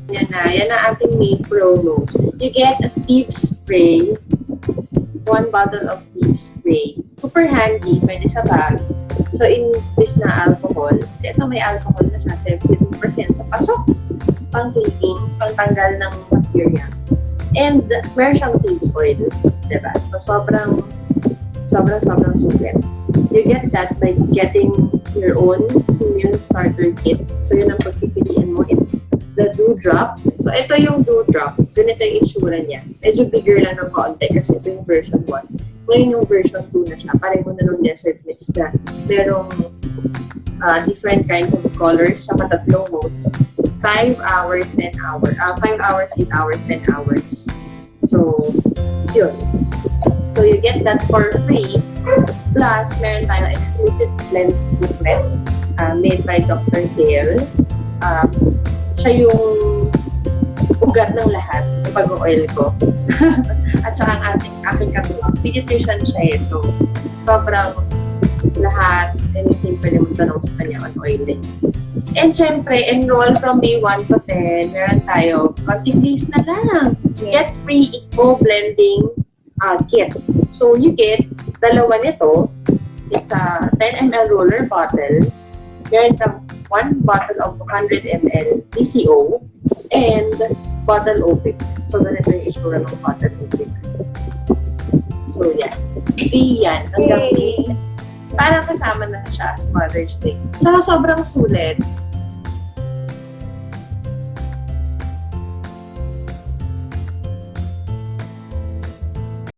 Yan ang ating main promo. You get a thief spray, 1 bottle of thief spray. Super handy, pwede sa bag. So, imbis na alcohol, kasi ito may alcohol na siya, 72%. So, pasok, pang-cleaning, pang-tanggal ng bacteria. And, meron siyang thieves oil, diba? So, sobrang sulit. You get that by getting your own immune starter kit. So, yun ang pagpipiliin mo. It's the Dewdrop. So, ito yung Dewdrop. Ganito yung itsura niya. Medyo bigger lang ng konti kasi ito yung version 1. Ngayon yung version 2 na siya. Pareho na nung desert mist na merong different kinds of colors sa tatlong modes. 5 hours, 10 hours. 5 hours, 8 hours, 10 hours. So, yun. So, you get that for free. Plus, meron tayong exclusive blends booklet made by Dr. Hale. Siya yung ugat ng lahat ng pag-oil ko. At saka ang aking katuwang. Pediatrician siya eh. So, sobrang lahat, anything pwede mong tanong sa kanya on oiling. And syempre, enroll from May 1 to 10. Meron tayo, 20 days na lang. Get free eco blending kit. So, you get dalawa nito. It's a 10 ml roller bottle. Meron kang 1 bottle of 100 ml DCO and bottle opener. So, ganito yung itsura ng bottle opener. So, yan. Free yan. Hanggang May. Parang kasama na siya sa Mother's Day. Tsaka sobrang sulit.